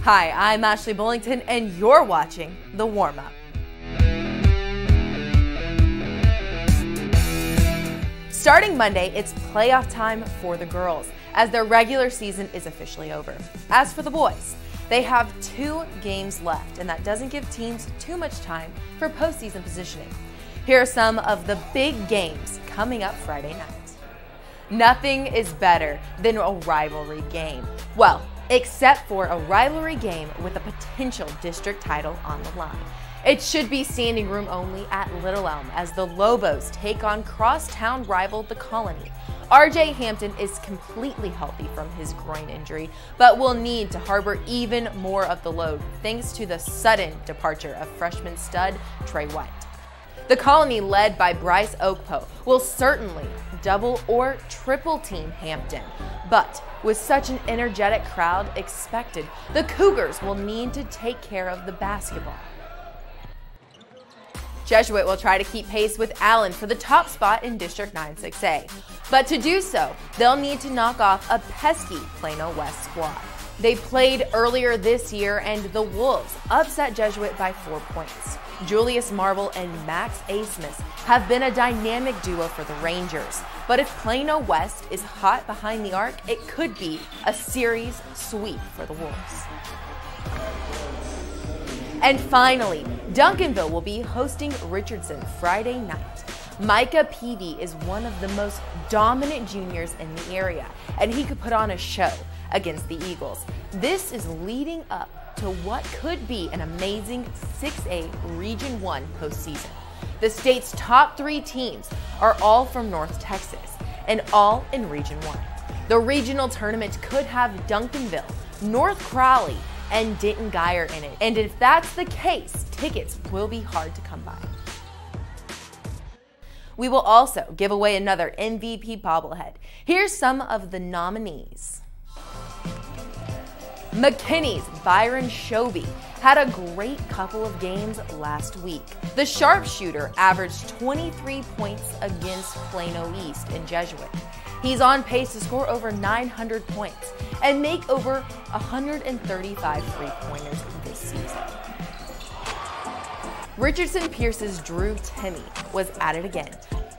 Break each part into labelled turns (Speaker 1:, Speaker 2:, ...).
Speaker 1: Hi, I'm Ashley Bullington, and you're watching The Warmup. Starting Monday, it's playoff time for the girls, as their regular season is officially over. As for the boys, they have 2 games left, and that doesn't give teams too much time for postseason positioning. Here are some of the big games coming up Friday night. Nothing is better than a rivalry game. Well, except for a rivalry game with a potential district title on the line. It should be standing room only at Little Elm as the Lobos take on crosstown rival the Colony. RJ Hampton is completely healthy from his groin injury, but will need to harbor even more of the load thanks to the sudden departure of freshman stud Trey White. The Colony, led by Bryce Oakpo, will certainly double or triple team Hampton, but with such an energetic crowd expected, the Cougars will need to take care of the basketball. Jesuit will try to keep pace with Allen for the top spot in District 9-6A, but to do so, they'll need to knock off a pesky Plano West squad. They played earlier this year and the Wolves upset Jesuit by 4 points. Julius Marble and Max Asmus have been a dynamic duo for the Rangers, but if Plano West is hot behind the arc, it could be a series sweep for the Wolves. And finally, Duncanville will be hosting Richardson Friday night. Micah Peavy is one of the most dominant juniors in the area, and he could put on a show against the Eagles. This is leading up to what could be an amazing 6A Region 1 postseason. The state's top 3 teams are all from North Texas and all in Region 1. The regional tournament could have Duncanville, North Crowley, and Denton Guyer in it. And if that's the case, tickets will be hard to come by. We will also give away another MVP bobblehead. Here's some of the nominees. McKinney's Byron Shoby had a great couple of games last week. The sharpshooter averaged 23 points against Plano East in Jesuit. He's on pace to score over 900 points and make over 135 three-pointers this season. Richardson Pierce's Drew Timmy was at it again.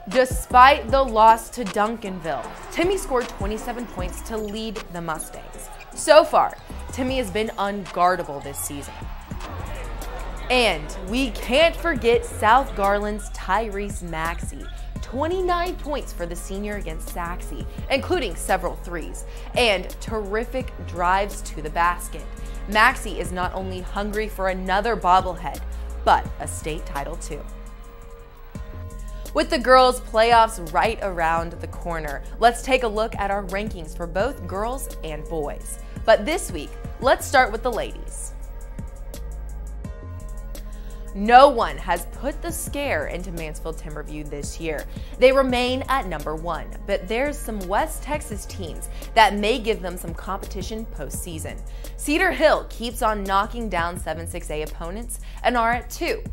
Speaker 1: Despite the loss to Duncanville, Timmy scored 27 points to lead the Mustangs. So far, Timmy has been unguardable this season. And we can't forget South Garland's Tyrese Maxie. 29 points for the senior against Saxe, including several threes, and terrific drives to the basket. Maxie is not only hungry for another bobblehead, but a state title too. With the girls' playoffs right around the corner, let's take a look at our rankings for both girls and boys. But this week, let's start with the ladies. No one has put the scare into Mansfield Timberview this year. They remain at number 1, but there's some West Texas teams that may give them some competition postseason. Cedar Hill keeps on knocking down 7-6A opponents and are at 2.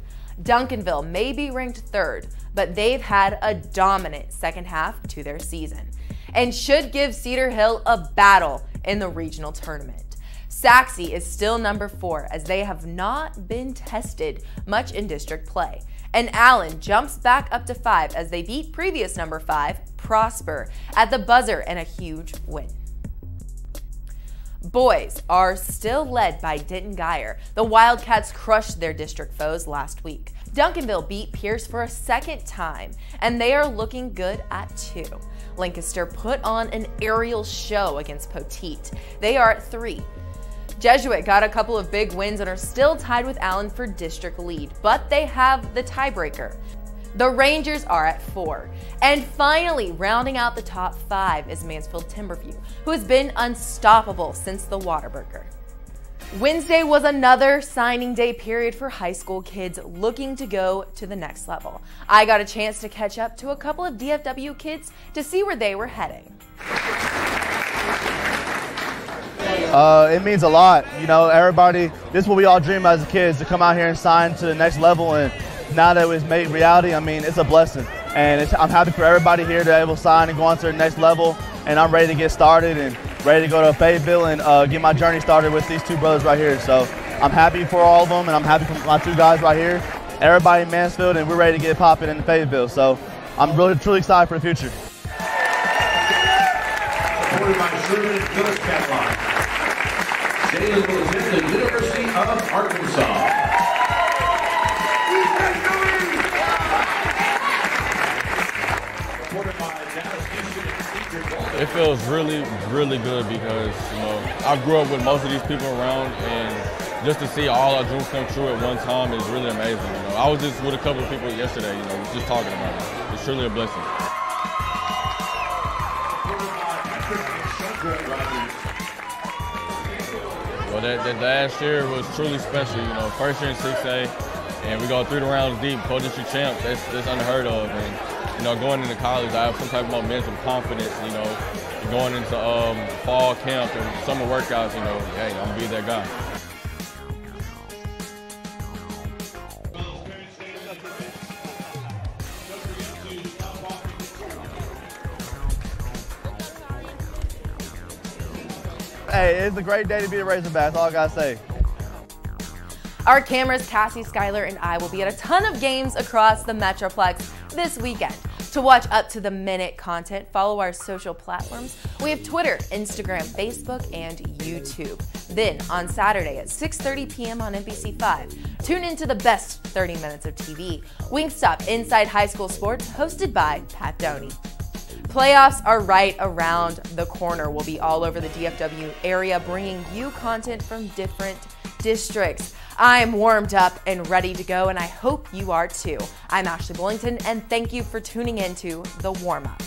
Speaker 1: Duncanville may be ranked 3rd, but they've had a dominant second half to their season and should give Cedar Hill a battle in the regional tournament. Saxe is still number 4 as they have not been tested much in district play. And Allen jumps back up to 5 as they beat previous number 5, Prosper, at the buzzer in a huge win. Boys are still led by Denton Guyer. The Wildcats crushed their district foes last week. Duncanville beat Pierce for a second time, and they are looking good at 2. Lancaster put on an aerial show against Poteet. They are at 3. Jesuit got a couple of big wins and are still tied with Allen for district lead, but they have the tiebreaker. The Rangers are at 4. And finally, rounding out the top 5 is Mansfield Timberview, who has been unstoppable since the Whataburger. Wednesday was another signing day period for high school kids looking to go to the next level. I got a chance to catch up to a couple of DFW kids to see where they were heading.
Speaker 2: It means a lot. You know, everybody, this is what we all dream as kids, to come out here and sign to the next level. And now that it's made reality, I mean, it's a blessing. And I'm happy for everybody here to be able to sign and go on to the next level. And I'm ready to get started. And ready to go to Fayetteville and get my journey started with these two brothers right here. So I'm happy for all of them, and I'm happy for my two guys right here, everybody in Mansfield, and we're ready to get popping in Fayetteville. So I'm really, truly excited for the future.
Speaker 3: Supported by Sherman Phillips Catlon. Jalen will attend the University of Arkansas.
Speaker 4: It feels really, really good because, you know, I grew up with most of these people around, and just to see all our dreams come true at one time is really amazing. You know, I was just with a couple of people yesterday, you know, just talking about it. It's truly a blessing. Well, that last year was truly special. You know, first year in 6A, and we go 3 rounds deep, co-district champs. That's unheard of. And you know, going into college, I have some type of momentum, confidence. You know, going into fall camp and summer workouts. You know, hey, I'm gonna be that guy.
Speaker 2: Hey, it's a great day to be a Razorback. That's all I gotta say.
Speaker 1: Our cameras, Cassie, Skylar, and I will be at a ton of games across the Metroplex this weekend. To watch up-to-the-minute content, follow our social platforms. We have Twitter, Instagram, Facebook, and YouTube. Then, on Saturday at 6:30 p.m. on NBC5, tune into the best 30 minutes of TV. Wingstop Inside High School Sports, hosted by Pat Doney. Playoffs are right around the corner. We'll be all over the DFW area, bringing you content from different districts. I'm warmed up and ready to go, and I hope you are too. I'm Ashley Bullington, and thank you for tuning in to The Warm Up.